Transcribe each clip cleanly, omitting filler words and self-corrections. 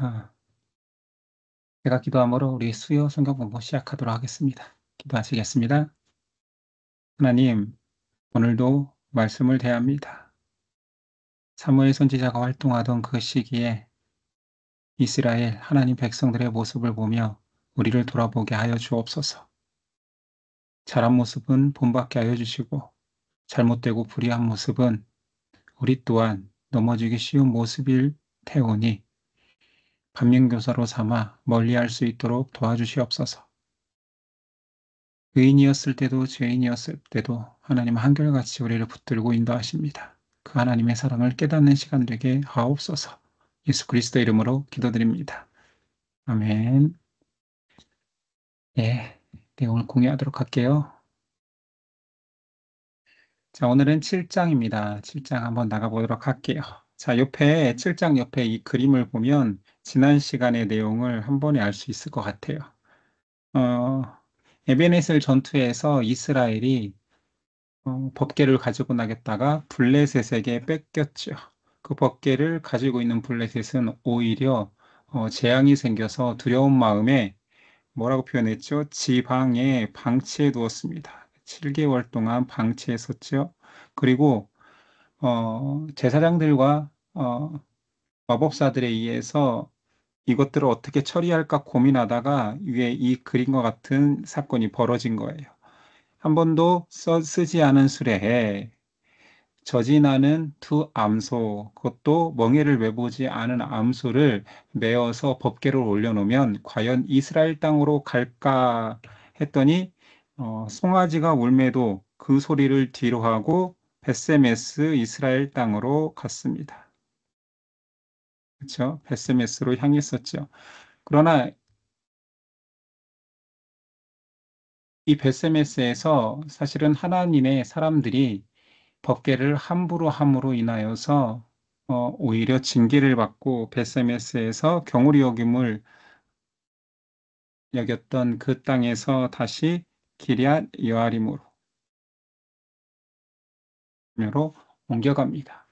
아, 제가 기도함으로 우리 수요 성경 공부 시작하도록 하겠습니다. 기도하시겠습니다. 하나님, 오늘도 말씀을 대합니다. 사무엘 선지자가 활동하던 그 시기에 이스라엘 하나님 백성들의 모습을 보며 우리를 돌아보게 하여 주옵소서. 잘한 모습은 본받게 하여 주시고 잘못되고 불의한 모습은 우리 또한 넘어지기 쉬운 모습일 테오니 반면교사로 삼아 멀리할 수 있도록 도와주시옵소서. 의인이었을 때도 죄인이었을 때도 하나님 한결같이 우리를 붙들고 인도하십니다. 그 하나님의 사랑을 깨닫는 시간 되게 하옵소서. 예수 그리스도 이름으로 기도드립니다. 아멘. 예, 내용을 공유하도록 할게요. 자, 오늘은 7장입니다. 7장 한번 나가보도록 할게요. 자, 옆에 7장 옆에 이 그림을 보면 지난 시간의 내용을 한 번에 알 수 있을 것 같아요. 어, 에베네셀 전투에서 이스라엘이 법궤를 가지고 나겠다가 블레셋에게 뺏겼죠. 그 법궤를 가지고 있는 블레셋은 오히려 재앙이 생겨서 두려운 마음에 뭐라고 표현했죠? 지방에 방치해 두었습니다. 7개월 동안 방치했었죠. 그리고 제사장들과 마법사들에 의해서 이것들을 어떻게 처리할까 고민하다가 위에 이 그림과 같은 사건이 벌어진 거예요. 한 번도 쓰지 않은 수레에 저지나는 두 암소, 그것도 멍에를 메보지 않은 암소를 메어서 법궤를 올려놓으면 과연 이스라엘 땅으로 갈까 했더니 송아지가 울매도 그 소리를 뒤로 하고 베세메스 이스라엘 땅으로 갔습니다. 그렇죠? 베세메스로 향했었죠. 그러나 이 베세메스에서 사실은 하나님의 사람들이 법궤를 함부로 함으로 인하여서 오히려 징계를 받고 베세메스에서 경홀히 여김을 여겼던 그 땅에서 다시 기럇 여아림으로 옮겨갑니다.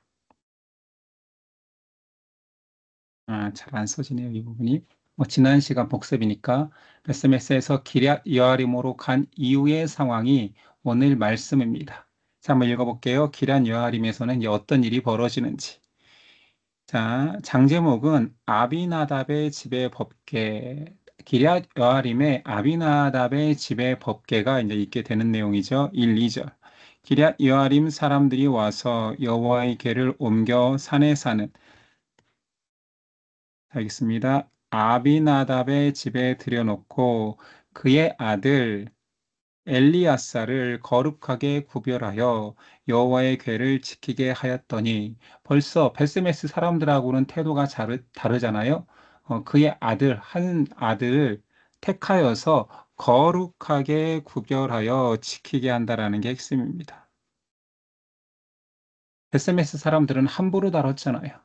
잘 안 써지네요, 이 부분이. 지난 시간 복습이니까 베세메스에서 기럇 여아림으로 간 이후의 상황이 오늘 말씀입니다. 자, 한번 읽어볼게요. 기럇 여아림에서는 어떤 일이 벌어지는지. 자, 장제목은 아비나답의 집의 법궤, 기럇 여아림의 아비나답의 집의 법궤가 이제 있게 되는 내용이죠. 1, 2절. 기럇 여아림 사람들이 와서 여호와의 궤를 옮겨 산에 사는, 알겠습니다. 아비나답의 집에 들여놓고 그의 아들 엘리야사를 거룩하게 구별하여 여호와의 궤를 지키게 하였더니 벌써 베스메스 사람들하고는 태도가 다르잖아요. 그의 한 아들을 택하여서 거룩하게 구별하여 지키게 한다라는 게 핵심입니다. 베스메스 사람들은 함부로 다뤘잖아요.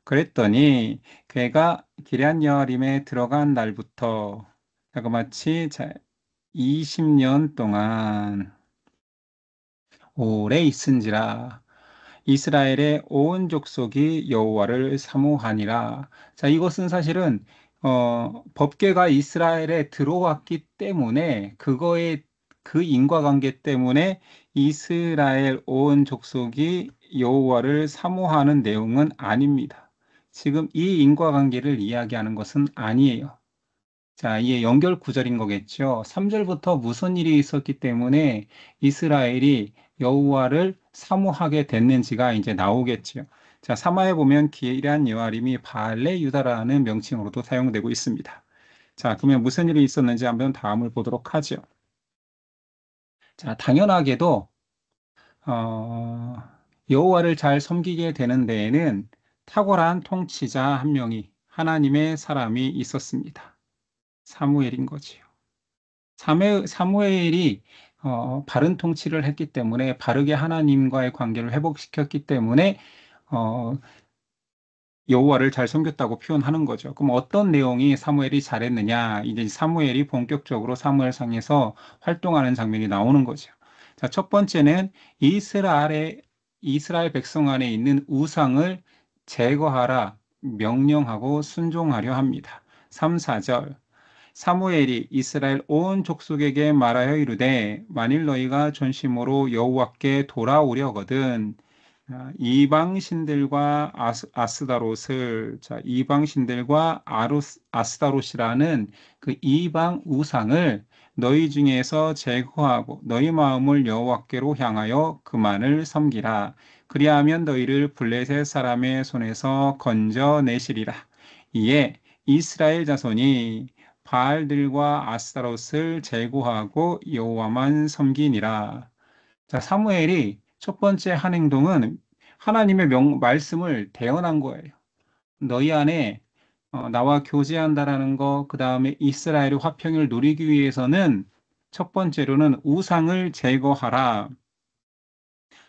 그랬더니 그가 기럇 여아림에 들어간 날부터 자그마치 20년 동안 오래 있은지라 이스라엘의 온 족속이 여호와를 사모하니라. 자, 이것은 사실은 법궤가 이스라엘에 들어왔기 때문에 그 인과관계 때문에 이스라엘 온 족속이 여호와를 사모하는 내용은 아닙니다. 지금 이 인과관계를 이야기하는 것은 아니에요. 자, 이게 연결 구절인 거겠죠. 3절부터 무슨 일이 있었기 때문에 이스라엘이 여호와를 사모하게 됐는지가 이제 나오겠죠. 자, 3화에 보면 기럇 여아림이 바알레 유다라는 명칭으로도 사용되고 있습니다. 자, 그러면 무슨 일이 있었는지 한번 다음을 보도록 하죠. 자, 당연하게도 어, 여호와를 잘 섬기게 되는 데에는 탁월한 통치자 한 명이 하나님의 사람이 있었습니다. 사무엘인 거지요. 사무엘이 바른 통치를 했기 때문에 바르게 하나님과의 관계를 회복시켰기 때문에 어, 여호와를 잘 섬겼다고 표현하는 거죠. 그럼 어떤 내용이 사무엘이 잘했느냐? 이제 사무엘이 본격적으로 사무엘상에서 활동하는 장면이 나오는 거죠. 자, 첫 번째는 이스라엘 백성 안에 있는 우상을 제거하라. 명령하고 순종하려 합니다. 3, 4절. 사무엘이 이스라엘 온 족속에게 말하여 이르되 만일 너희가 전심으로 여호와께 돌아오려거든 이방 신들과 아스다롯을 이방 신들과 아스다롯이라는 그 이방 우상을 너희 중에서 제거하고 너희 마음을 여호와께로 향하여 그만을 섬기라. 그리하면 너희를 블레셋 사람의 손에서 건져내시리라. 이에 이스라엘 자손이 바알들과 아스타롯을 제거하고 여호와만 섬기니라. 자, 사무엘이 첫 번째 한 행동은 하나님의 말씀을 대언한 거예요. 너희 안에 나와 교제한다라는 거, 그 다음에 이스라엘의 화평을 누리기 위해서는 첫 번째로는 우상을 제거하라.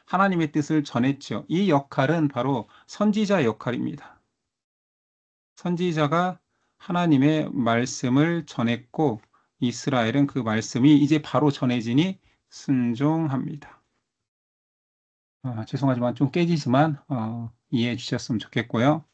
하나님의 뜻을 전했죠. 이 역할은 바로 선지자 역할입니다. 선지자가 하나님의 말씀을 전했고 이스라엘은 그 말씀이 이제 바로 전해지니 순종합니다. 죄송하지만 좀 깨지지만 이해해 주셨으면 좋겠고요.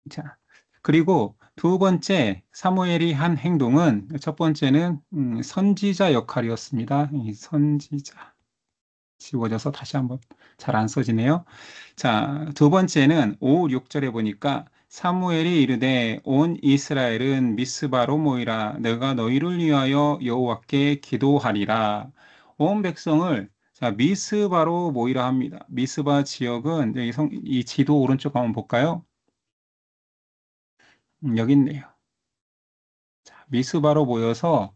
자, 그리고 두 번째 사무엘이 한 행동은 첫 번째는 선지자 역할이었습니다. 이 선지자. 지워져서 다시 한번 잘 안 써지네요. 자, 두 번째는 5, 6절에 보니까 사무엘이 이르되 온 이스라엘은 미스바로 모이라 내가 너희를 위하여 여호와께 기도하리라. 온 백성을 미스바로 모이라 합니다. 미스바 지역은 이 지도 오른쪽 한번 볼까요? 여기 있네요. 자, 미스바로 모여서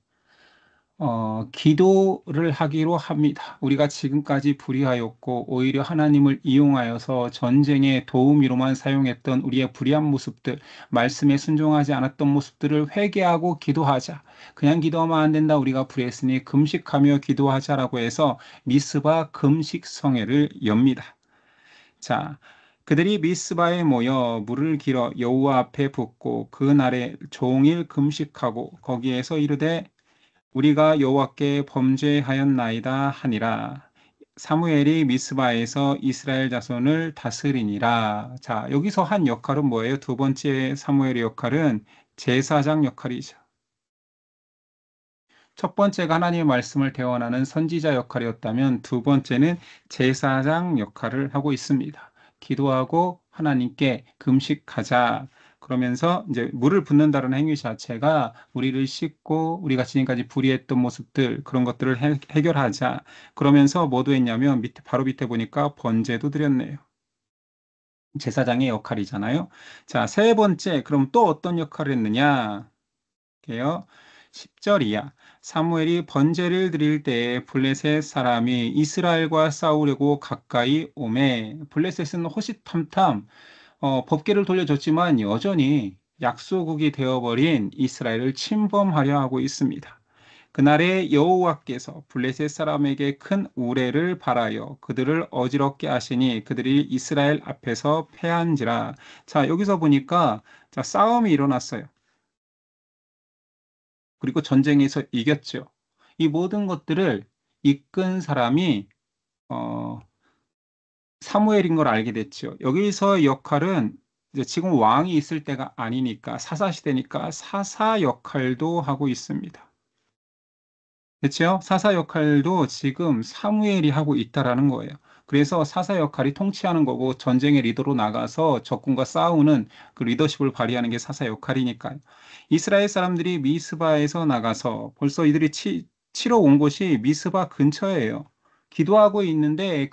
기도를 하기로 합니다. 우리가 지금까지 불의하였고 오히려 하나님을 이용하여서 전쟁의 도우미로만 사용했던 우리의 불의한 모습들, 말씀에 순종하지 않았던 모습들을 회개하고 기도하자. 그냥 기도하면 안 된다. 우리가 불의했으니 금식하며 기도하자라고 해서 미스바 금식 성회를 엽니다. 자, 그들이 미스바에 모여 물을 길어 여호와 앞에 붓고 그 날에 종일 금식하고 거기에서 이르되 우리가 여호와께 범죄하였나이다 하니라. 사무엘이 미스바에서 이스라엘 자손을 다스리니라. 자, 여기서 한 역할은 뭐예요? 두 번째 사무엘의 역할은 제사장 역할이죠. 첫 번째가 하나님의 말씀을 대언하는 선지자 역할이었다면 두 번째는 제사장 역할을 하고 있습니다. 기도하고 하나님께 금식하자. 그러면서 이제 물을 붓는다는 행위 자체가 우리를 씻고 우리가 지금까지 불의했던 모습들 그런 것들을 해결하자. 그러면서 뭐도 했냐면 바로 밑에 보니까 번제도 드렸네요. 제사장의 역할이잖아요. 자, 세 번째 그럼 또 어떤 역할을 했느냐? 게요. 10절이야. 사무엘이 번제를 드릴 때에 블레셋 사람이 이스라엘과 싸우려고 가까이 오매 블레셋은 호시탐탐 법궤를 돌려줬지만 여전히 약소국이 되어버린 이스라엘을 침범하려 하고 있습니다. 그날에 여호와께서 블레셋 사람에게 큰 우레를 발하여 그들을 어지럽게 하시니 그들이 이스라엘 앞에서 패한지라. 자, 여기서 보니까 자, 싸움이 일어났어요. 그리고 전쟁에서 이겼죠. 이 모든 것들을 이끈 사람이 어, 사무엘인 걸 알게 됐죠. 여기서 역할은 이제 지금 왕이 있을 때가 아니니까 사사 시대니까 사사 역할도 하고 있습니다. 그렇죠? 사사 역할도 지금 사무엘이 하고 있다라는 거예요. 그래서 사사 역할이 통치하는 거고 전쟁의 리더로 나가서 적군과 싸우는 그 리더십을 발휘하는 게 사사 역할이니까요. 이스라엘 사람들이 미스바에서 나가서 벌써 이들이 치러 온 곳이 미스바 근처예요. 기도하고 있는데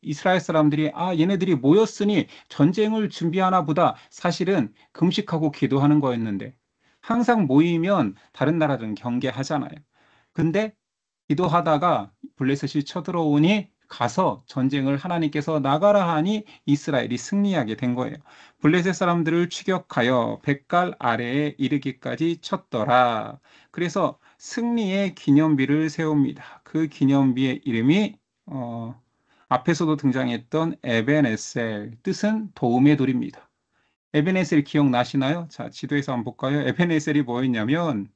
이스라엘 사람들이 얘네들이 모였으니 전쟁을 준비하나 보다. 사실은 금식하고 기도하는 거였는데 항상 모이면 다른 나라들은 경계하잖아요. 근데 기도하다가 블레셋이 쳐들어오니 가서 전쟁을 하나님께서 나가라 하니 이스라엘이 승리하게 된 거예요. 블레셋 사람들을 추격하여 백갈 아래에 이르기까지 쳤더라. 그래서 승리의 기념비를 세웁니다. 그 기념비의 이름이 앞에서도 등장했던 에벤에셀, 뜻은 도움의 돌입니다. 에벤에셀 기억나시나요? 자, 지도에서 한번 볼까요? 에벤에셀이 뭐였냐면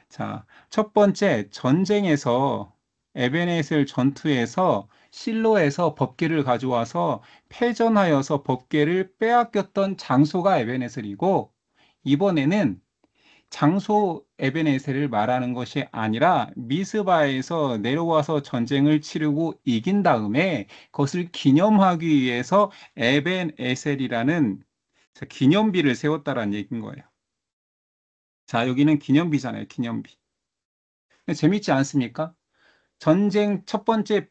자, 첫 번째 전쟁에서 에벤에셀 전투에서 실로에서 법궤를 가져와서 패전하여서 법궤를 빼앗겼던 장소가 에벤에셀이고, 이번에는 장소 에벤에셀을 말하는 것이 아니라 미스바에서 내려와서 전쟁을 치르고 이긴 다음에 그것을 기념하기 위해서 에벤에셀이라는 기념비를 세웠다라는 얘기인 거예요. 자, 여기는 기념비잖아요, 기념비. 재밌지 않습니까? 전쟁 첫 번째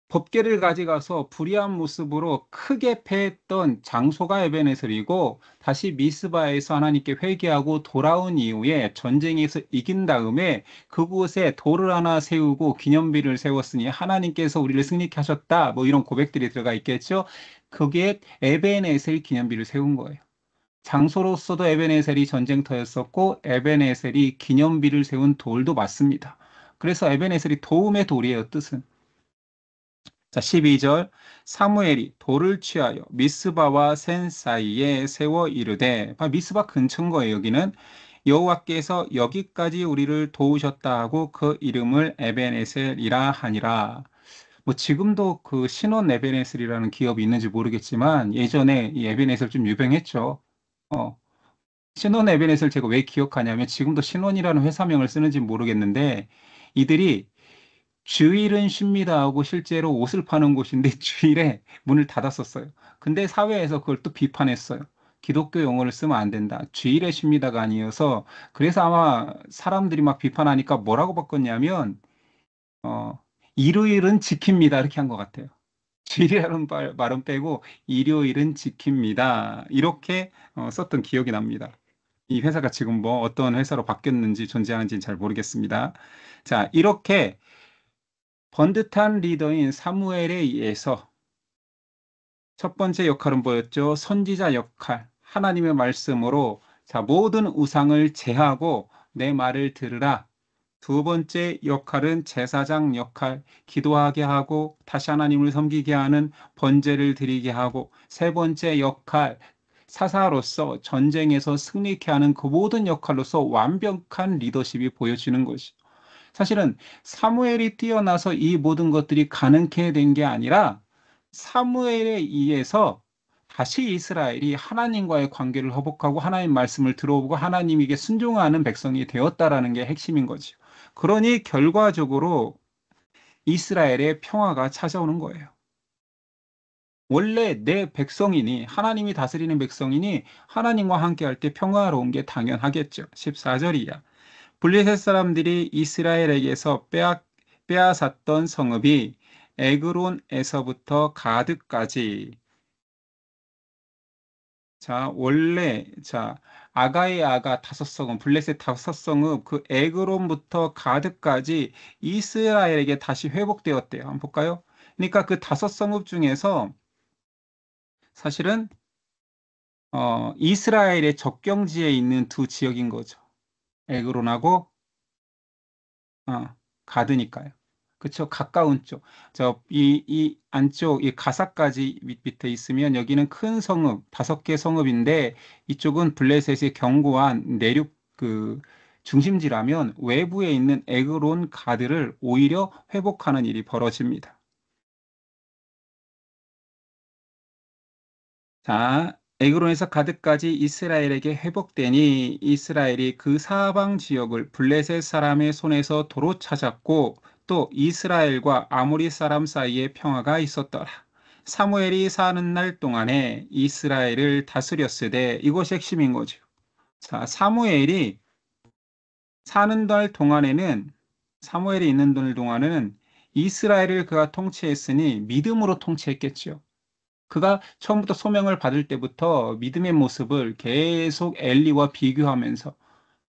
법궤를 가져가서 불의한 모습으로 크게 패했던 장소가 에벤에셀이고, 다시 미스바에서 하나님께 회개하고 돌아온 이후에 전쟁에서 이긴 다음에 그곳에 돌을 하나 세우고 기념비를 세웠으니 하나님께서 우리를 승리케 하셨다, 뭐 이런 고백들이 들어가 있겠죠. 그게 에벤에셀 기념비를 세운 거예요. 장소로서도 에벤에셀이 전쟁터였었고 에벤에셀이 기념비를 세운 돌도 맞습니다. 그래서 에벤에셀이 도움의 돌이에요, 뜻은. 자, 12절. 사무엘이 돌을 취하여 미스바와 센 사이에 세워 이르되, 미스바 근처인 거예요, 여기는. 여호와께서 여기까지 우리를 도우셨다 하고 그 이름을 에벤에셀이라 하니라. 뭐 지금도 그 신원 에벤에셀이라는 기업이 있는지 모르겠지만 예전에 이 에벤에셀 좀 유명했죠. 어, 신원 에벤에셀 제가 왜 기억하냐면 지금도 신원이라는 회사명을 쓰는지 모르겠는데 이들이 주일은 쉽니다 하고 실제로 옷을 파는 곳인데 주일에 문을 닫았었어요. 근데 사회에서 그걸 또 비판했어요. 기독교 용어를 쓰면 안 된다. 주일에 쉽니다가 아니어서 그래서 아마 사람들이 막 비판하니까 뭐라고 바꿨냐면 어, 일요일은 지킵니다 이렇게 한 것 같아요. 주일이라는 말은 빼고 일요일은 지킵니다. 이렇게 썼던 기억이 납니다. 이 회사가 지금 뭐 어떤 회사로 바뀌었는지 존재하는지는 잘 모르겠습니다. 자, 이렇게 번듯한 리더인 사무엘에 의해서 첫 번째 역할은 뭐였죠? 선지자 역할. 하나님의 말씀으로 자, 모든 우상을 제하고 내 말을 들으라. 두 번째 역할은 제사장 역할, 기도하게 하고 다시 하나님을 섬기게 하는 번제를 드리게 하고 세 번째 역할, 사사로서 전쟁에서 승리케 하는 그 모든 역할로서 완벽한 리더십이 보여지는 것이 사실은 사무엘이 뛰어나서 이 모든 것들이 가능케 된 게 아니라 사무엘에 의해서 다시 이스라엘이 하나님과의 관계를 회복하고 하나님 말씀을 들어보고 하나님에게 순종하는 백성이 되었다라는 게 핵심인 거죠. 그러니 결과적으로 이스라엘의 평화가 찾아오는 거예요. 원래 내 백성이니 하나님이 다스리는 백성이니 하나님과 함께 할 때 평화로운 게 당연하겠죠. 14절이야. 블레셋 사람들이 이스라엘에게서 빼앗았던 성읍이 에그론에서부터 가드까지. 자, 원래, 자, 아가의 아가 다섯 성읍, 블레셋 다섯 성읍, 그 에그론부터 가드까지 이스라엘에게 다시 회복되었대요. 한번 볼까요? 그러니까 그 다섯 성읍 중에서 사실은, 이스라엘의 접경지에 있는 두 지역인 거죠. 에그론하고 어, 가드니까요. 그쵸? 가까운 쪽. 이 안쪽, 이 가사까지 밑에 있으면 여기는 큰 성읍, 다섯 개 성읍인데 이쪽은 블레셋의 견고한 내륙 그 중심지라면 외부에 있는 에그론 가드를 오히려 회복하는 일이 벌어집니다. 자, 에그론에서 가드까지 이스라엘에게 회복되니 이스라엘이 그 사방 지역을 블레셋 사람의 손에서 도로 찾았고 또 이스라엘과 아모리 사람 사이에 평화가 있었더라. 사무엘이 사는 날 동안에 이스라엘을 다스렸으되 이것이 핵심인 거죠. 자, 사는 날 동안에는 사무엘이 있는 동안에는 이스라엘을 그가 통치했으니 믿음으로 통치했겠죠. 그가 처음부터 소명을 받을 때부터 믿음의 모습을 계속 엘리와 비교하면서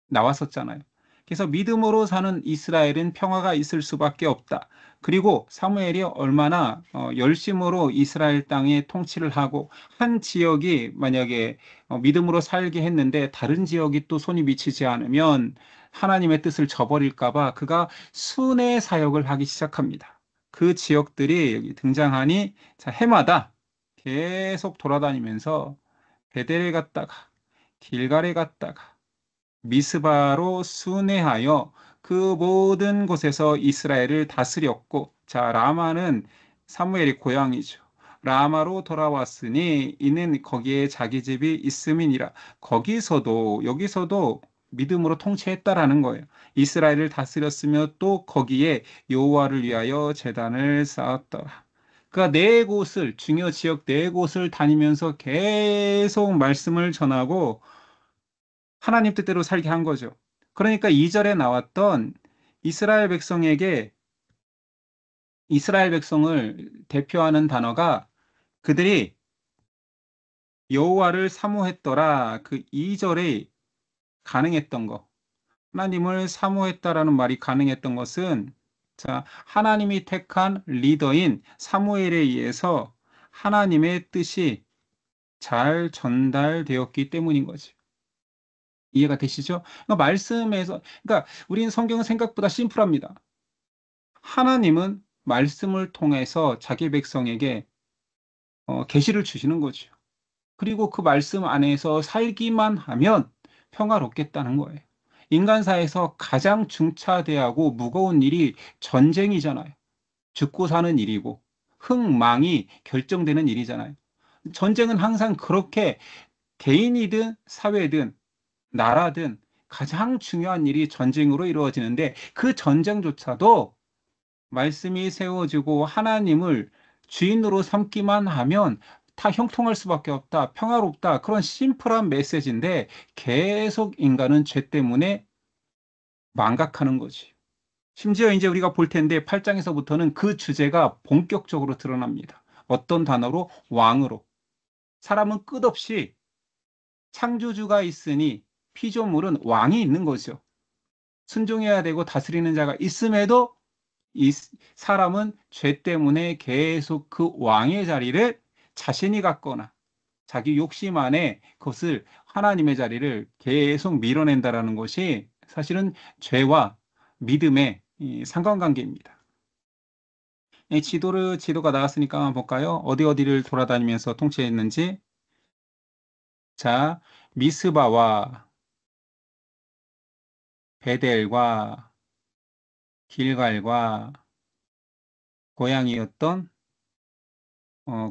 나왔었잖아요. 그래서 믿음으로 사는 이스라엘은 평화가 있을 수밖에 없다. 그리고 사무엘이 얼마나 열심으로 이스라엘 땅에 통치를 하고 한 지역이 만약에 믿음으로 살게 했는데 다른 지역이 또 손이 미치지 않으면 하나님의 뜻을 저버릴까 봐 그가 순회 사역을 하기 시작합니다. 그 지역들이 여기 등장하니 자, 해마다 계속 돌아다니면서 베델에 갔다가 길갈에 갔다가 미스바로 순회하여 그 모든 곳에서 이스라엘을 다스렸고, 자, 라마는 사무엘의 고향이죠. 라마로 돌아왔으니 이는 거기에 자기 집이 있음이니라. 여기서도 믿음으로 통치했다라는 거예요. 이스라엘을 다스렸으며 또 거기에 여호와를 위하여 제단을 쌓았더라. 그러니까 네 곳을, 중요 지역 네 곳을 다니면서 계속 말씀을 전하고 하나님 뜻대로 살게 한 거죠. 그러니까 2절에 나왔던 이스라엘 백성에게 이스라엘 백성을 대표하는 단어가 그들이 여호와를 사모했더라. 그 2절에 가능했던 거. 하나님을 사모했다라는 말이 가능했던 것은 자, 하나님이 택한 리더인 사무엘에 의해서 하나님의 뜻이 잘 전달되었기 때문인 거지. 이해가 되시죠? 그러니까 말씀에서, 그러니까 우리는 성경은 생각보다 심플합니다. 하나님은 말씀을 통해서 자기 백성에게 계시를 주시는 거죠. 그리고 그 말씀 안에서 살기만 하면 평화롭겠다는 거예요. 인간사에서 가장 중차대하고 무거운 일이 전쟁이잖아요. 죽고 사는 일이고 흥망이 결정되는 일이잖아요. 전쟁은 항상 그렇게 개인이든 사회든 나라든 가장 중요한 일이 전쟁으로 이루어지는데 그 전쟁조차도 말씀이 세워지고 하나님을 주인으로 삼기만 하면 다 형통할 수밖에 없다, 평화롭다, 그런 심플한 메시지인데 계속 인간은 죄 때문에 망각하는 거지. 심지어 이제 우리가 볼 텐데 8장에서부터는 그 주제가 본격적으로 드러납니다. 어떤 단어로? 왕으로. 사람은 끝없이 창조주가 있으니 피조물은 왕이 있는 거죠. 순종해야 되고 다스리는 자가 있음에도 이 사람은 죄 때문에 계속 그 왕의 자리를 자신이 갖거나 자기 욕심 안에 그것을 하나님의 자리를 계속 밀어낸다라는 것이 사실은 죄와 믿음의 이 상관관계입니다. 이 지도가 나왔으니까 한번 볼까요? 어디를 돌아다니면서 통치했는지. 자, 미스바와 베델과 길갈과 고향이었던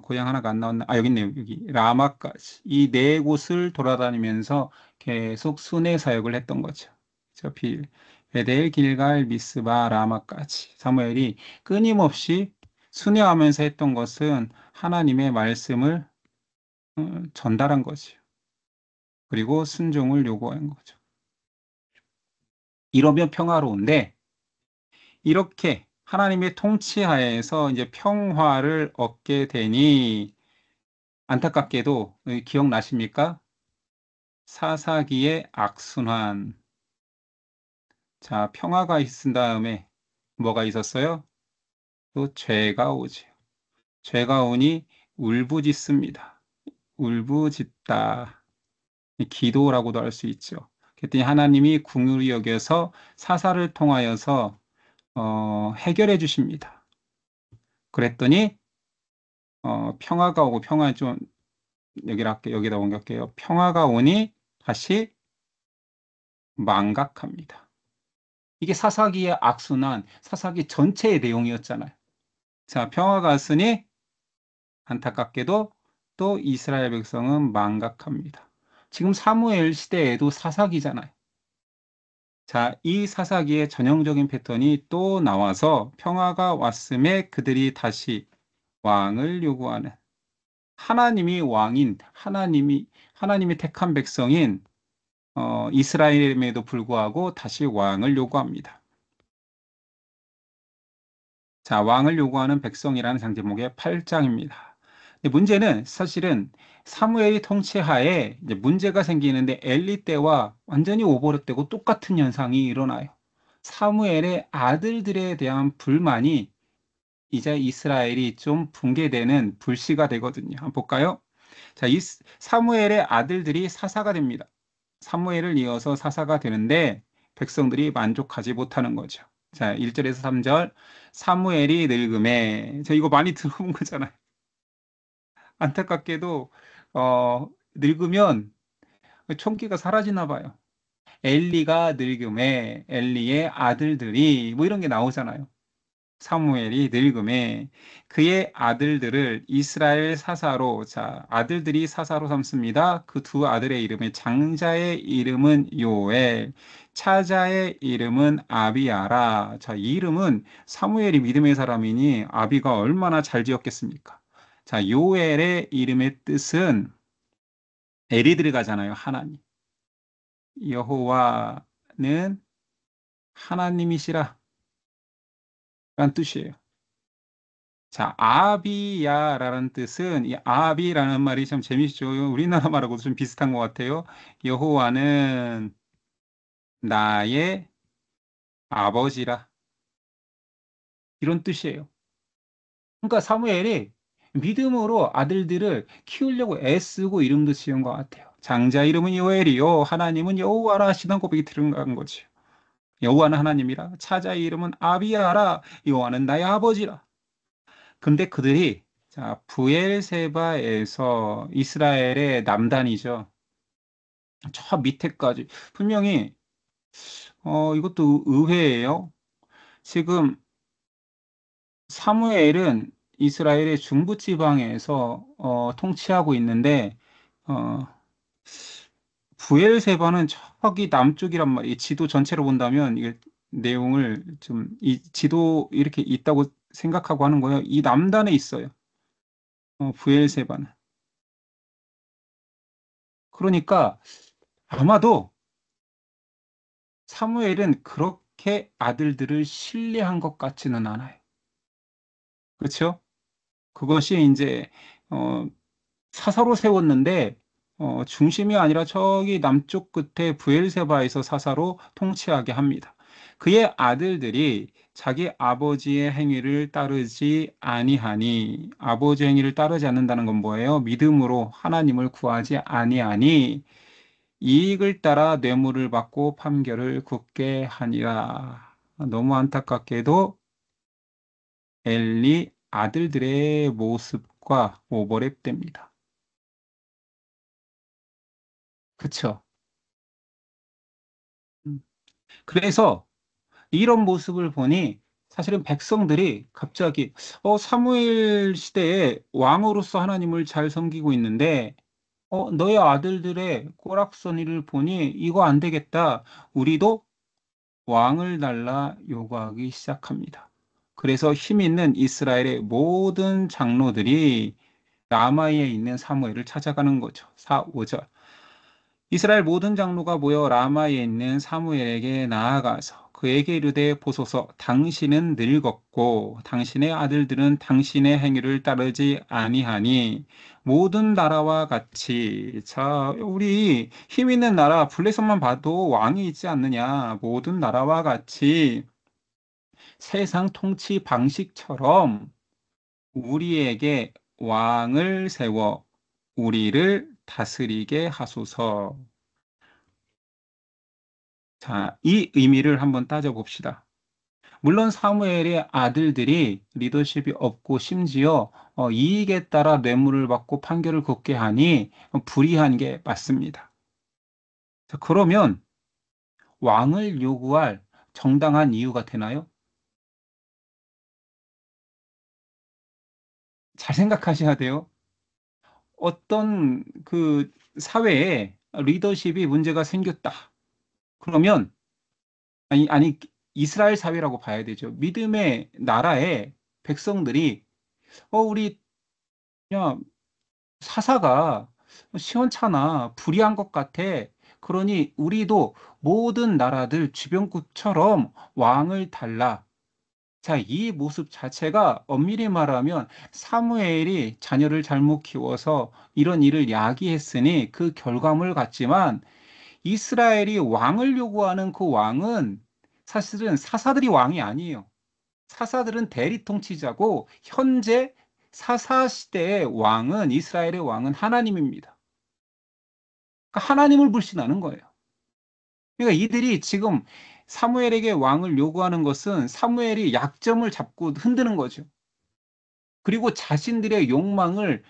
고향 하나가 안 나왔나? 아, 여기 있네요. 여기 라마까지. 이 네 곳을 돌아다니면서 계속 순회 사역을 했던 거죠. 저 베델, 길갈, 미스바, 라마까지. 사무엘이 끊임없이 순회하면서 했던 것은 하나님의 말씀을 전달한 거죠. 그리고 순종을 요구한 거죠. 이러면 평화로운데 이렇게 하나님의 통치하에서 이제 평화를 얻게 되니 안타깝게도 기억나십니까? 사사기의 악순환. 자, 평화가 있은 다음에 뭐가 있었어요? 또 죄가 오죠. 죄가 오니 울부짖습니다. 울부짖다. 기도라고도 할 수 있죠. 그랬더니 하나님이 긍휼히 여겨서 사사를 통하여서 해결해 주십니다. 그랬더니 평화가 오고 좀 여기다 옮길게요. 평화가 오니 다시 망각합니다. 이게 사사기의 악순환, 사사기 전체의 내용이었잖아요. 자, 평화가 왔으니 안타깝게도 또 이스라엘 백성은 망각합니다. 지금 사무엘 시대에도 사사기잖아요. 자, 이 사사기의 전형적인 패턴이 또 나와서 평화가 왔음에 그들이 다시 왕을 요구하는 하나님이 왕인 하나님이 택한 백성인 이스라엘임에도 불구하고 다시 왕을 요구합니다. 자, 왕을 요구하는 백성이라는 장제목의 8장입니다. 문제는 사실은 사무엘이 통치하에 이제 문제가 생기는데 엘리 때와 완전히 오버랩되고 똑같은 현상이 일어나요. 사무엘의 아들들에 대한 불만이 이제 이스라엘이 좀 붕괴되는 불씨가 되거든요. 한번 볼까요? 자, 이 사무엘의 아들들이 사사가 됩니다. 사무엘을 이어서 사사가 되는데 백성들이 만족하지 못하는 거죠. 자, 1절에서 3절. 사무엘이 늙음에. 저 이거 많이 들어본 거잖아요. 안타깝게도 늙으면 총기가 사라지나 봐요. 엘리가 늙음에 엘리의 아들들이 뭐 이런 게 나오잖아요. 사무엘이 늙음에 그의 아들들을 이스라엘 사사로, 자, 아들들이 사사로 삼습니다. 그 두 아들의 이름은, 장자의 이름은 요엘, 차자의 이름은 아비아라. 자, 이 이름은 사무엘이 믿음의 사람이니 아비가 얼마나 잘 지었겠습니까? 자, 요엘의 이름의 뜻은 에리드르가잖아요. 하나님. 여호와는 하나님이시라 라는 뜻이에요. 자, 아비야라는 뜻은, 이 아비라는 말이 참 재미있죠. 우리나라 말하고도 좀 비슷한 것 같아요. 여호와는 나의 아버지라. 이런 뜻이에요. 그러니까 사무엘이 믿음으로 아들들을 키우려고 애쓰고 이름도 지은 것 같아요. 장자 이름은 요엘이요, 하나님은 여호와라 하시던 고백이 들어간 거죠. 여호와는 하나님이라. 차자의 이름은 아비야라. 여호와는 나의 아버지라. 근데 그들이, 자, 부엘세바에서, 이스라엘의 남단이죠. 저 밑에까지 분명히, 이것도 의외예요. 지금 사무엘은 이스라엘의 중부 지방에서 통치하고 있는데, 어, 부엘세바는 저기 남쪽이란 말이에요. 지도 전체로 본다면 이게 내용을 좀, 이 지도 이렇게 있다고 생각하고 하는 거예요. 이 남단에 있어요. 부엘세바는. 그러니까 아마도 사무엘은 그렇게 아들들을 신뢰한 것 같지는 않아요. 그렇죠? 그것이 이제 어, 사사로 세웠는데, 중심이 아니라 저기 남쪽 끝에 부엘세바에서 사사로 통치하게 합니다. 그의 아들들이 자기 아버지의 행위를 따르지 아니하니, 아버지 행위를 따르지 않는다는 건 뭐예요? 믿음으로 하나님을 구하지 아니하니 이익을 따라 뇌물을 받고 판결을 굳게 하니라. 너무 안타깝게도 엘리 아들들의 모습과 오버랩됩니다. 그쵸? 음. 그래서 이런 모습을 보니 사실은 백성들이 갑자기 사무엘 시대에 왕으로서 하나님을 잘 섬기고 있는데 너의 아들들의 꼬락서니를 보니 이거 안 되겠다. 우리도 왕을 달라 요구하기 시작합니다. 그래서 힘 있는 이스라엘의 모든 장로들이 라마에 있는 사무엘을 찾아가는 거죠. 4, 5절. 이스라엘 모든 장로가 모여 라마에 있는 사무엘에게 나아가서 그에게 이르되 보소서, 당신은 늙었고 당신의 아들들은 당신의 행위를 따르지 아니하니 모든 나라와 같이, 자, 우리 힘 있는 나라 블레셋만 봐도 왕이 있지 않느냐, 모든 나라와 같이 세상 통치 방식처럼 우리에게 왕을 세워 우리를 다스리게 하소서. 자, 이 의미를 한번 따져봅시다. 물론 사무엘의 아들들이 리더십이 없고 심지어 이익에 따라 뇌물을 받고 판결을 걷게 하니 불의한 게 맞습니다. 자, 그러면 왕을 요구할 정당한 이유가 되나요? 잘 생각하셔야 돼요. 어떤 그 사회에 리더십이 문제가 생겼다. 그러면 아니 이스라엘 사회라고 봐야 되죠. 믿음의 나라의 백성들이 우리 그냥 사사가 시원찮아, 불의한 것 같아. 그러니 우리도 모든 나라들 주변국처럼 왕을 달라. 자, 이 모습 자체가 엄밀히 말하면 사무엘이 자녀를 잘못 키워서 이런 일을 야기했으니 그 결과물 같지만, 이스라엘이 왕을 요구하는 그 왕은 사실은 사사들이 왕이 아니에요. 사사들은 대리 통치자고, 현재 사사 시대의 왕은, 이스라엘의 왕은 하나님입니다. 그러니까 하나님을 불신하는 거예요. 그러니까 이들이 지금 사무엘에게 왕을 요구하는 것은 사무엘이 약점을 잡고 흔드는 거죠. 그리고 자신들의 욕망을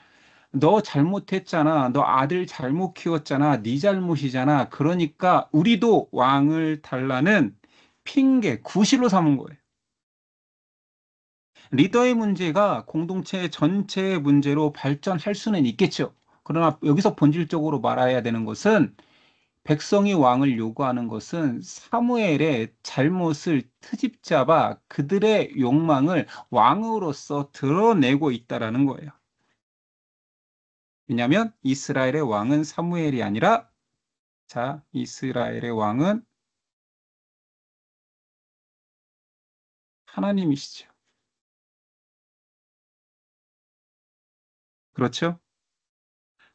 너 잘못했잖아. 너 아들 잘못 키웠잖아. 네 잘못이잖아. 그러니까 우리도 왕을 달라는 핑계, 구실로 삼은 거예요. 리더의 문제가 공동체 전체의 문제로 발전할 수는 있겠죠. 그러나 여기서 본질적으로 말해야 되는 것은 백성이 왕을 요구하는 것은 사무엘의 잘못을 트집 잡아 그들의 욕망을 왕으로서 드러내고 있다라는 거예요. 왜냐하면 이스라엘의 왕은 사무엘이 아니라 자, 이스라엘의 왕은 하나님이시죠. 그렇죠?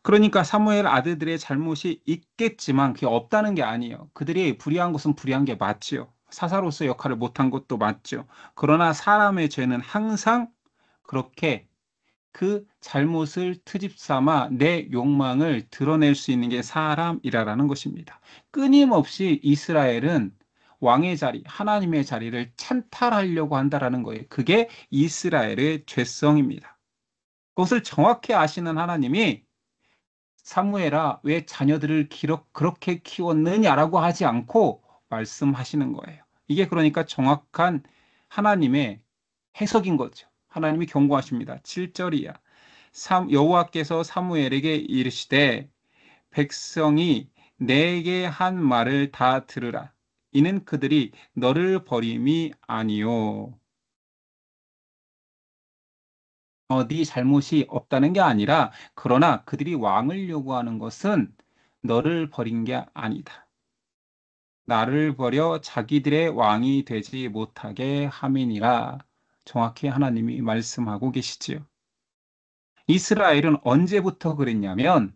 그러니까 사무엘 아들들의 잘못이 있겠지만 그게 없다는 게 아니에요. 그들이 불의한 것은 불의한 게 맞지요. 사사로서 역할을 못한 것도 맞죠. 그러나 사람의 죄는 항상 그렇게 그 잘못을 트집 삼아 내 욕망을 드러낼 수 있는 게 사람이라는 것입니다. 끊임없이 이스라엘은 왕의 자리, 하나님의 자리를 찬탈하려고 한다라는 거예요. 그게 이스라엘의 죄성입니다. 그것을 정확히 아시는 하나님이 사무엘아, 왜 자녀들을 그렇게 키웠느냐라고 하지 않고 말씀하시는 거예요. 이게 그러니까 정확한 하나님의 해석인 거죠. 하나님이 경고하십니다. 7절이야. 여호와께서 사무엘에게 이르시되 백성이 내게 한 말을 다 들으라. 이는 그들이 너를 버림이 아니요. 네 잘못이 없다는 게 아니라 그러나 그들이 왕을 요구하는 것은 너를 버린 게 아니다. 나를 버려 자기들의 왕이 되지 못하게 함이니라. 정확히 하나님이 말씀하고 계시지요. 이스라엘은 언제부터 그랬냐면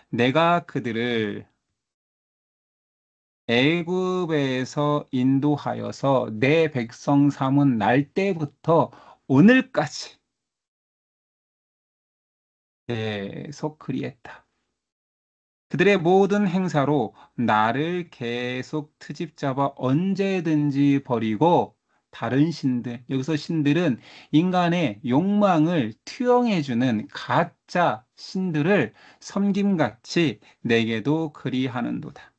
내가 그들을 애굽에서 인도하여서 내 백성 삼은 날 때부터 오늘까지 계속 그리했다. 그들의 모든 행사로 나를 계속 트집 잡아 언제든지 버리고 다른 신들, 여기서 신들은 인간의 욕망을 투영해주는 가짜 신들을 섬김같이 내게도 그리하는도다.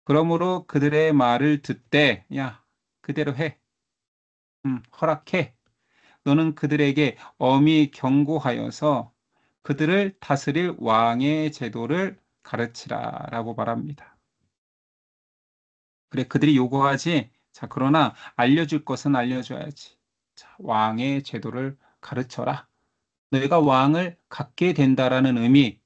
그러므로 그들의 말을 듣되, 야, 그대로 해. 허락해. 너는 그들에게 엄히 경고하여서 그들을 다스릴 왕의 제도를 가르치라 라고 말합니다. 그래, 그들이 요구하지. 자, 그러나 알려줄 것은 알려줘야지. 자, 왕의 제도를 가르쳐라. 너희가 왕을 갖게 된다라는 의미,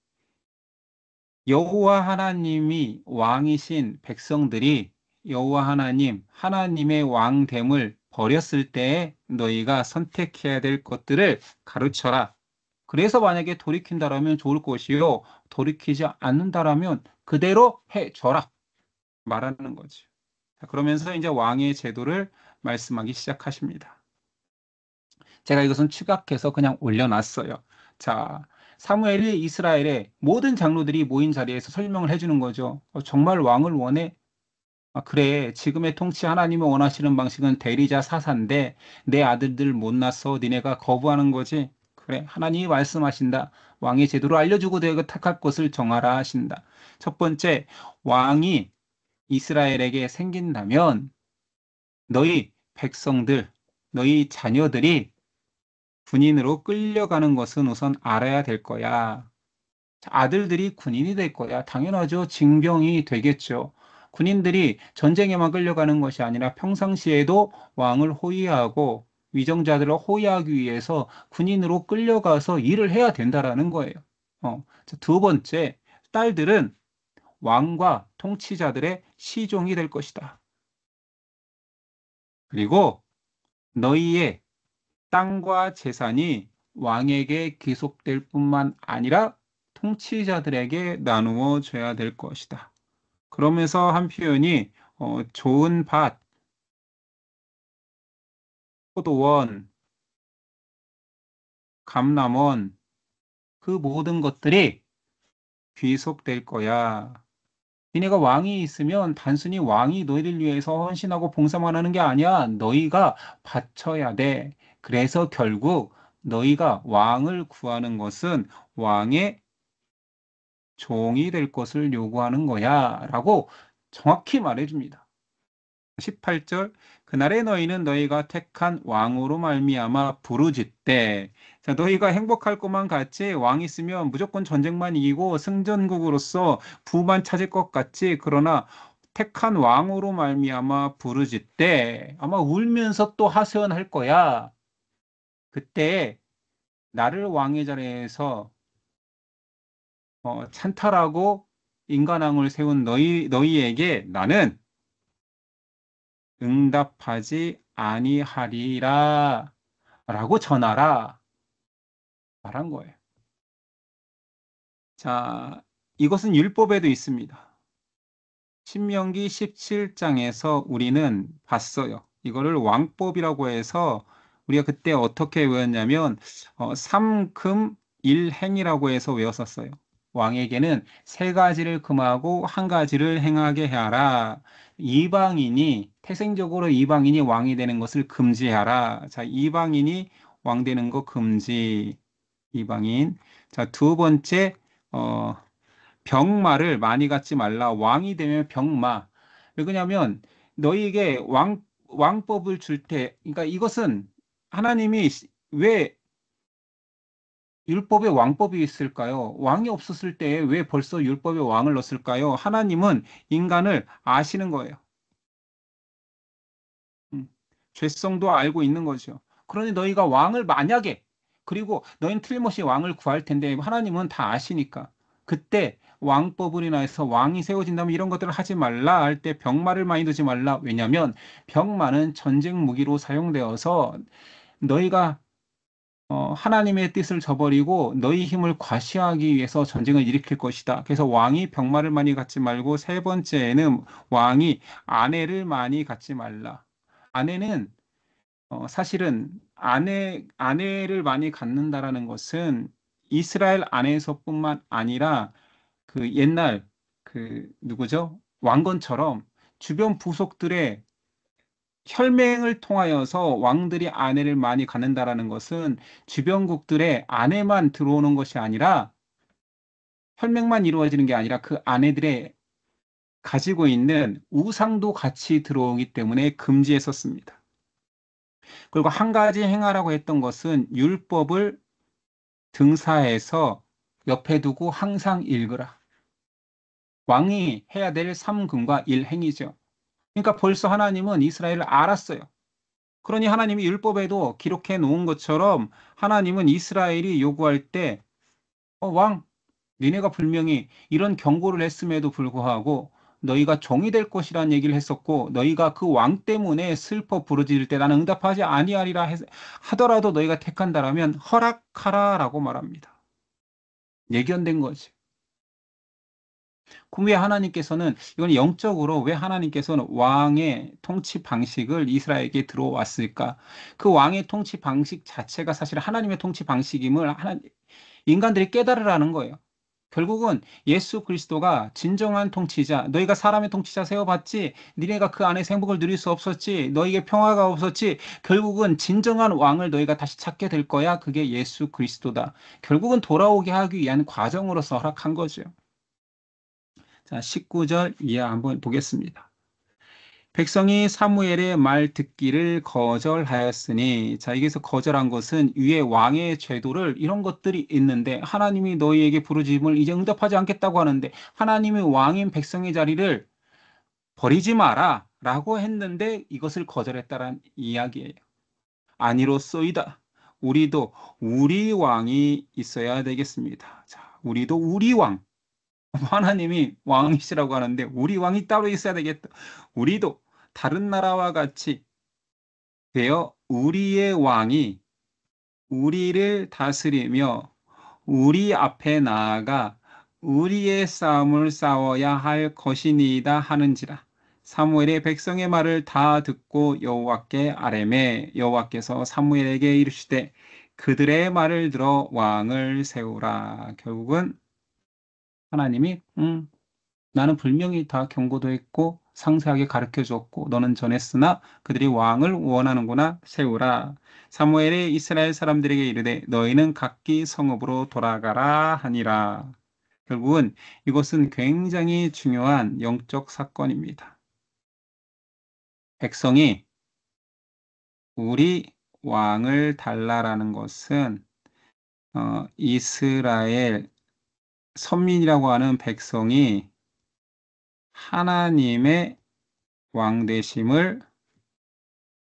여호와 하나님이 왕이신 백성들이 여호와 하나님, 하나님의 왕됨을 버렸을 때에 너희가 선택해야 될 것들을 가르쳐라. 그래서 만약에 돌이킨다라면 좋을 것이요. 돌이키지 않는다라면 그대로 해줘라. 말하는 거죠. 자, 그러면서 이제 왕의 제도를 말씀하기 시작하십니다. 제가 이것은 추각해서 그냥 올려놨어요. 자, 사무엘이 이스라엘의 모든 장로들이 모인 자리에서 설명을 해주는 거죠. 정말 왕을 원해? 그래. 지금의 통치 하나님이 원하시는 방식은 대리자 사사인데 내 아들들 못 낳아서 니네가 거부하는 거지. 그래. 하나님이 말씀하신다. 왕의 제도를 알려주고 내가 택할 것을 정하라 하신다. 첫 번째, 왕이 이스라엘에게 생긴다면 너희 백성들, 너희 자녀들이 군인으로 끌려가는 것은 우선 알아야 될 거야. 아들들이 군인이 될 거야. 당연하죠. 징병이 되겠죠. 군인들이 전쟁에만 끌려가는 것이 아니라 평상시에도 왕을 호위하고 위정자들을 호위하기 위해서 군인으로 끌려가서 일을 해야 된다라는 거예요. 두 번째, 딸들은 왕과 통치자들의 시종이 될 것이다. 그리고 너희의 땅과 재산이 왕에게 귀속될 뿐만 아니라 통치자들에게 나누어 줘야 될 것이다. 그러면서 한 표현이 좋은 밭, 포도원, 감람원, 그 모든 것들이 귀속될 거야. 니네가 왕이 있으면 단순히 왕이 너희를 위해서 헌신하고 봉사만 하는 게 아니야. 너희가 바쳐야 돼. 그래서 결국 너희가 왕을 구하는 것은 왕의 종이 될 것을 요구하는 거야 라고 정확히 말해줍니다. 18절 그날에 너희는 너희가 택한 왕으로 말미암아 부르짖되. 자, 너희가 행복할 것만 같이 왕 있으면 무조건 전쟁만 이기고 승전국으로서 부만 찾을 것 같지. 그러나 택한 왕으로 말미암아 부르짖되 아마 울면서 또 하소연할 거야. 그때 나를 왕의 자리에서 찬탈하고 인간왕을 세운 너희에게 나는 응답하지 아니하리라 라고 전하라 말한 거예요. 자, 이것은 율법에도 있습니다. 신명기 17장에서 우리는 봤어요. 이거를 왕법이라고 해서 우리가 그때 어떻게 외웠냐면 삼금 일행이라고 해서 외웠었어요. 왕에게는 세 가지를 금하고 한 가지를 행하게 하라. 이방인이 태생적으로 이방인이 왕이 되는 것을 금지하라. 자, 이방인이 왕 되는 거 금지. 이방인. 자, 두 번째 병마를 많이 갖지 말라. 왕이 되면 병마. 왜 그러냐면 너희에게 왕법을 줄 때, 그러니까 이것은 하나님이 왜 율법에 왕법이 있을까요? 왕이 없었을 때 왜 벌써 율법에 왕을 넣었을까요? 하나님은 인간을 아시는 거예요. 죄성도 알고 있는 거죠. 그러니 너희가 왕을 만약에 그리고 너희는 틀림없이 왕을 구할 텐데 하나님은 다 아시니까 그때 왕법을 인해서 왕이 세워진다면 이런 것들을 하지 말라 할 때 병마를 많이 두지 말라. 왜냐하면 병마는 전쟁 무기로 사용되어서 너희가 하나님의 뜻을 저버리고 너희 힘을 과시하기 위해서 전쟁을 일으킬 것이다. 그래서 왕이 병마를 많이 갖지 말고 세 번째는 왕이 아내를 많이 갖지 말라. 아내는 사실은 아내를 많이 갖는다라는 것은 이스라엘 안에서뿐만 아니라 그 옛날 그 누구죠? 왕건처럼 주변 부속들의 혈맹을 통하여서 왕들이 아내를 많이 갖는다라는 것은 주변국들의 아내만 들어오는 것이 아니라 혈맹만 이루어지는 게 아니라 그 아내들의 가지고 있는 우상도 같이 들어오기 때문에 금지했었습니다. 그리고 한 가지 행하라고 했던 것은 율법을 등사해서 옆에 두고 항상 읽으라. 왕이 해야 될 삼금과 일행이죠. 그러니까 벌써 하나님은 이스라엘을 알았어요. 그러니 하나님이 율법에도 기록해 놓은 것처럼 하나님은 이스라엘이 요구할 때, 왕, 니네가 분명히 이런 경고를 했음에도 불구하고 너희가 종이 될 것이라는 얘기를 했었고 너희가 그 왕 때문에 슬퍼 부르짖을 때 나는 응답하지 아니하리라 하더라도 너희가 택한다라면 허락하라라고 말합니다. 예견된 거지. 그럼 왜 하나님께서는 이건 영적으로 왜 하나님께서는 왕의 통치 방식을 이스라엘에게 들어왔을까? 그 왕의 통치 방식 자체가 사실 하나님의 통치 방식임을 인간들이 깨달으라는 거예요. 결국은 예수 그리스도가 진정한 통치자, 너희가 사람의 통치자 세워봤지, 니네가 그 안에서 행복을 누릴 수 없었지, 너희에게 평화가 없었지, 결국은 진정한 왕을 너희가 다시 찾게 될 거야. 그게 예수 그리스도다. 결국은 돌아오게 하기 위한 과정으로서 허락한 거죠. 자, 19절 이하 한번 보겠습니다. 백성이 사무엘의 말 듣기를 거절하였으니, 자, 여기서 거절한 것은 위에 왕의 제도를 이런 것들이 있는데 하나님이 너희에게 부르짖음을 이제 응답하지 않겠다고 하는데 하나님이 왕인 백성의 자리를 버리지 마라 라고 했는데 이것을 거절했다는 이야기예요. 아니로소이다. 우리도 우리 왕이 있어야 되겠습니다. 자, 우리도 우리 왕. 하나님이 왕이시라고 하는데 우리 왕이 따로 있어야 되겠다. 우리도 다른 나라와 같이 되어 우리의 왕이 우리를 다스리며 우리 앞에 나아가 우리의 싸움을 싸워야 할 것이니이다 하는지라. 사무엘의 백성의 말을 다 듣고 여호와께 아뢰매 여호와께서 사무엘에게 이르시되 그들의 말을 들어 왕을 세우라. 결국은 하나님이 나는 분명히 다 경고도 했고 상세하게 가르쳐 줬고 너는 전했으나 그들이 왕을 원하는구나 세우라. 사무엘이 이스라엘 사람들에게 이르되 너희는 각기 성읍으로 돌아가라 하니라. 결국은 이것은 굉장히 중요한 영적 사건입니다. 백성이 우리 왕을 달라라는 것은 이스라엘 선민이라고 하는 백성이 하나님의 왕 되심을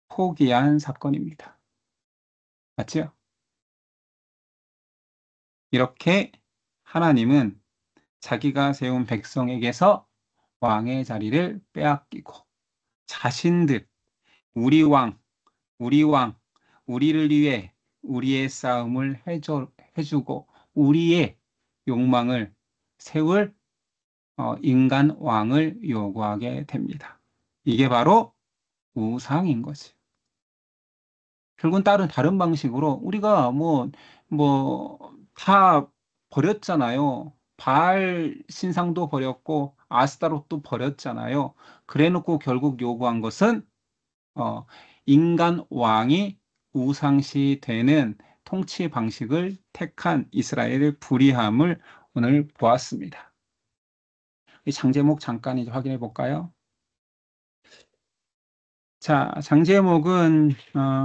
포기한 사건입니다. 맞죠? 이렇게 하나님은 자기가 세운 백성에게서 왕의 자리를 빼앗기고 자신들, 우리 왕, 우리 왕, 우리를 위해 우리의 싸움을 해주고 우리의 욕망을 세울 인간 왕을 요구하게 됩니다. 이게 바로 우상인 거지. 결국은 다른 방식으로 우리가 다 버렸잖아요. 바알 신상도 버렸고 아스타롯도 버렸잖아요. 그래 놓고 결국 요구한 것은 어, 인간 왕이 우상시 되는 통치 방식을 택한 이스라엘의 불의함을 오늘 보았습니다. 이 장제목 잠깐 이제 확인해 볼까요? 자, 장제목은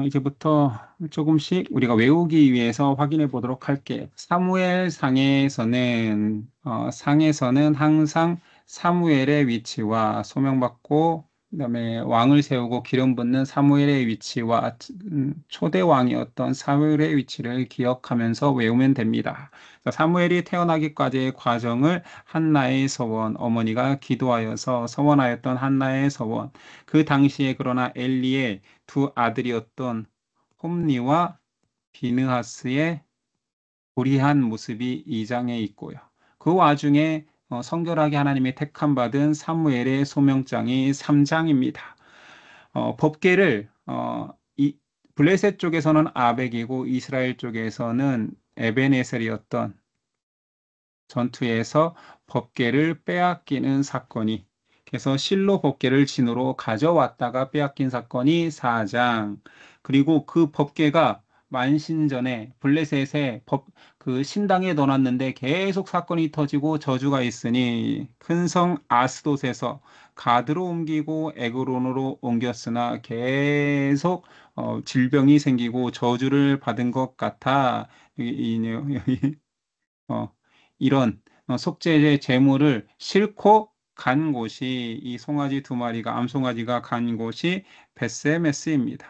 이제부터 조금씩 우리가 외우기 위해서 확인해 보도록 할게요. 사무엘 상에서는 항상 사무엘의 위치와 소명받고 그다음에 왕을 세우고 기름 붓는 사무엘의 위치와 초대 왕이었던 사무엘의 위치를 기억하면서 외우면 됩니다. 사무엘이 태어나기까지의 과정을 한나의 서원, 어머니가 기도하여서 서원하였던 한나의 서원, 그 당시에 그러나 엘리의 두 아들이었던 홈리와 비느하스의 불의한 모습이 이 장에 있고요. 그 와중에 성결하게 하나님의 택함 받은 사무엘의 소명장이 3장입니다. 법궤를 블레셋 쪽에서는 아벡이고 이스라엘 쪽에서는 에벤에셀이었던 전투에서 법궤를 빼앗기는 사건이, 그래서 실로 법궤를 진으로 가져왔다가 빼앗긴 사건이 4장, 그리고 그 법궤가 만신전에 블레셋에 그 신당에 넣어놨는데 계속 사건이 터지고 저주가 있으니 큰 성 아스돗에서 가드로 옮기고 에그론으로 옮겼으나 계속 질병이 생기고 저주를 받은 것 같아. 어, 이런 속죄의 제물을 싣고 간 곳이, 이 송아지 두 마리가, 암송아지가 간 곳이 벳세메스입니다.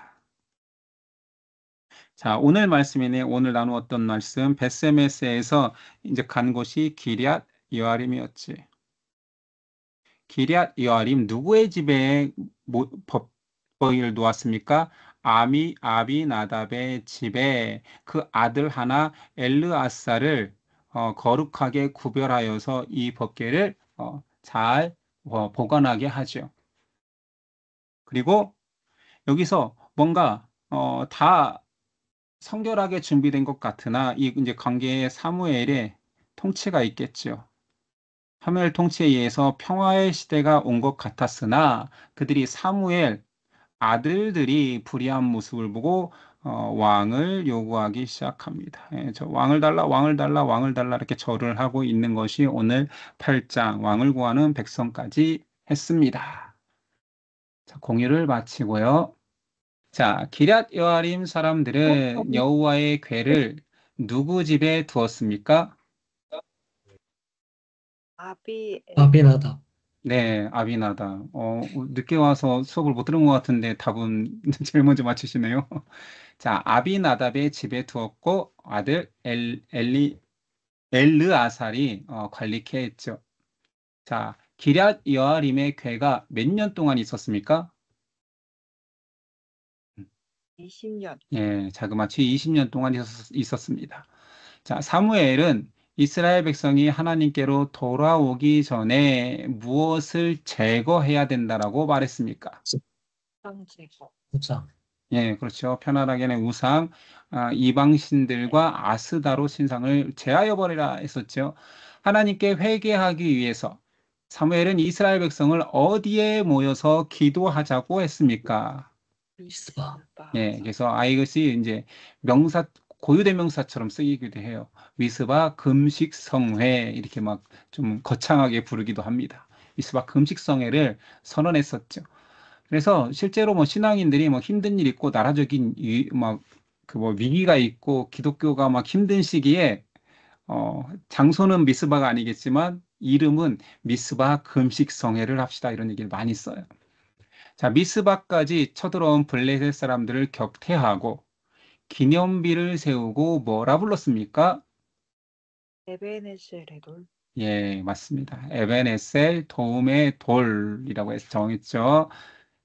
자, 오늘 말씀이네. 오늘 나누었던 말씀, 벳세메스에서 이제 간 곳이 기럇 여아림이었지. 기럇 여아림, 누구의 집에 법궤를 놓았습니까? 아비나답의 집에 그 아들 하나 엘르아사를 거룩하게 구별하여서 이 법궤를 잘 보관하게 하죠. 그리고 여기서 뭔가 다 성결하게 준비된 것 같으나 이 이제 관계에 사무엘의 통치가 있겠죠. 사무엘 통치에 의해서 평화의 시대가 온 것 같았으나 그들이 사무엘 아들들이 불의한 모습을 보고 왕을 요구하기 시작합니다. 예, 저 왕을 달라, 왕을 달라, 왕을 달라 이렇게 절을 하고 있는 것이 오늘 8장 왕을 구하는 백성까지 했습니다. 자, 공유를 마치고요. 자, 기럇 여아림 사람들은 여호와의 궤를 누구 집에 두었습니까? 아비나답. 네, 아비나다. 늦게 와서 수업을 못 들은 것 같은데 답은 제일 먼저 맞추시네요. 자, 아비나답의 집에 두었고 아들 엘르아살이 관리케 했죠. 자, 기럇 여아림의 궤가 몇 년 동안 있었습니까? 20년. 예, 자그마치 20년 동안 있었습니다. 자, 사무엘은 이스라엘 백성이 하나님께로 돌아오기 전에 무엇을 제거해야 된다라고 말했습니까? 상제거. 우상. 예, 그렇죠. 편안하게는 우상, 이방신들과 아스다로 신상을 제하여 버리라 했었죠. 하나님께 회개하기 위해서 사무엘은 이스라엘 백성을 어디에 모여서 기도하자고 했습니까? 미스바. 예, 그래서 이것이 이제 명사, 고유대명사처럼 쓰이기도 해요. 미스바 금식성회 이렇게 막 좀 거창하게 부르기도 합니다. 미스바 금식성회를 선언했었죠. 그래서 실제로 뭐 신앙인들이 뭐 힘든 일 있고 나라적인 막 그 뭐 위기가 있고 기독교가 막 힘든 시기에 장소는 미스바가 아니겠지만 이름은 미스바 금식성회를 합시다 이런 얘기를 많이 써요. 자, 미스바까지 쳐들어온 블레셋 사람들을 격퇴하고 기념비를 세우고 뭐라 불렀습니까? 에베네셀의 돌. 예, 맞습니다. 에벤에셀 도움의 돌이라고 해서 정했죠.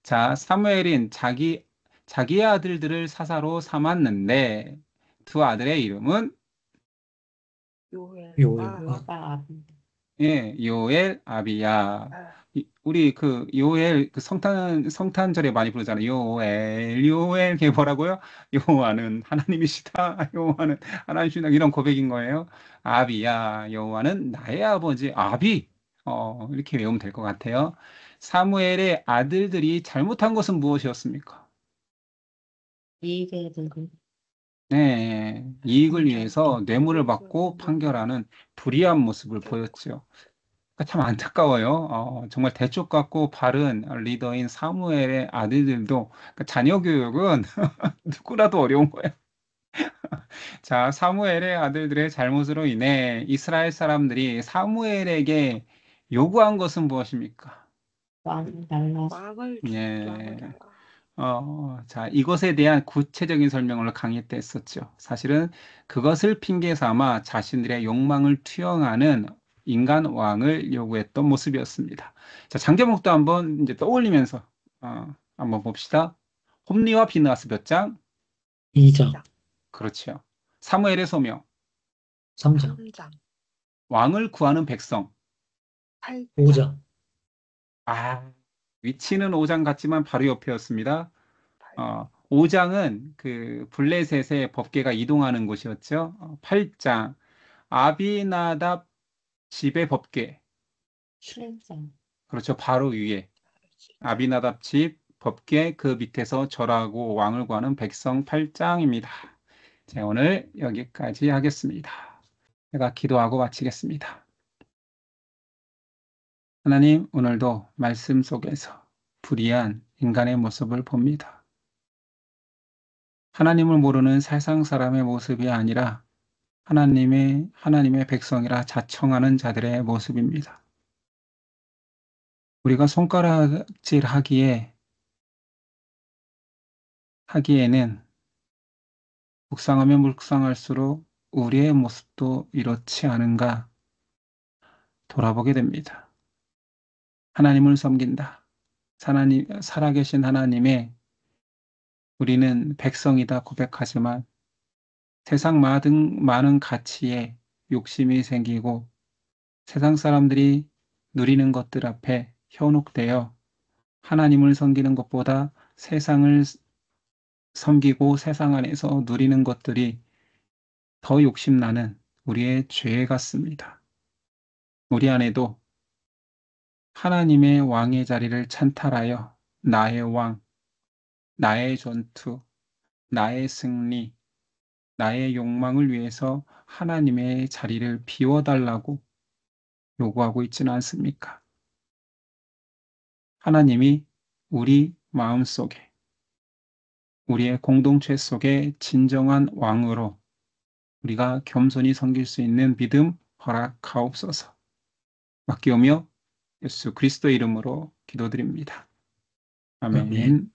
자, 사무엘은 자기의 아들들을 사사로 삼았는데 두 아들의 이름은 요엘과 요엘과 예, 요엘, 아비야. 아, 우리 그 요엘 그 성탄절에 많이 부르잖아요. 요엘, 요엘 그게 뭐라고요? 여호와는 하나님이시다. 여호와는 하나님이시다. 이런 고백인 거예요. 아비야, 여호와는 나의 아버지. 아비. 이렇게 외우면 될 것 같아요. 사무엘의 아들들이 잘못한 것은 무엇이었습니까? 이게들 네, 이익을 참 위해서 뇌물을 받고 이익을 판결하는 불의한 모습을 보였죠. 그러니까 참 안타까워요. 정말 대쪽 같고 바른 리더인 사무엘의 아들들도 그러니까 자녀 교육은 누구라도 어려운 거예요. 자, 사무엘의 아들들의 잘못으로 인해 이스라엘 사람들이 사무엘에게 요구한 것은 무엇입니까? 왕 달라. 왕을 예. 달라. 자, 이것에 대한 구체적인 설명을 강의 때 했었죠. 사실은 그것을 핑계 삼아 자신들의 욕망을 투영하는 인간 왕을 요구했던 모습이었습니다. 자, 장제목도 한번 이제 떠올리면서 한번 봅시다. 홈리와 비느하스 몇 장? 2장, 그렇죠. 사무엘의 소명, 3장, 3장, 왕을 구하는 백성. 8장, 5장, 아, 위치는 5장 같지만 바로 옆이었습니다. 5장은 그 블레셋의 법궤가 이동하는 곳이었죠. 8장 아비나답 집의 법궤. 7장, 그렇죠. 바로 위에 아비나답 집 법궤 그 밑에서 절하고 왕을 구하는 백성 8장입니다. 자, 오늘 여기까지 하겠습니다. 제가 기도하고 마치겠습니다. 하나님, 오늘도 말씀 속에서 불의한 인간의 모습을 봅니다. 하나님을 모르는 세상 사람의 모습이 아니라 하나님의 백성이라 자청하는 자들의 모습입니다. 우리가 손가락질 하기에는 묵상하면 묵상할수록 우리의 모습도 이렇지 않은가 돌아보게 됩니다. 하나님을 섬긴다. 살아계신 하나님의 우리는 백성이다 고백하지만 세상 많은 가치에 욕심이 생기고 세상 사람들이 누리는 것들 앞에 현혹되어 하나님을 섬기는 것보다 세상을 섬기고 세상 안에서 누리는 것들이 더 욕심나는 우리의 죄 같습니다. 우리 안에도 하나님의 왕의 자리를 찬탈하여 나의 왕, 나의 전투, 나의 승리, 나의 욕망을 위해서 하나님의 자리를 비워달라고 요구하고 있지는 않습니까? 하나님이 우리 마음 속에, 우리의 공동체 속에 진정한 왕으로 우리가 겸손히 섬길 수 있는 믿음 허락하옵소서. 맡기오며 예수 그리스도 이름으로 기도드립니다. 아멘. 아멘.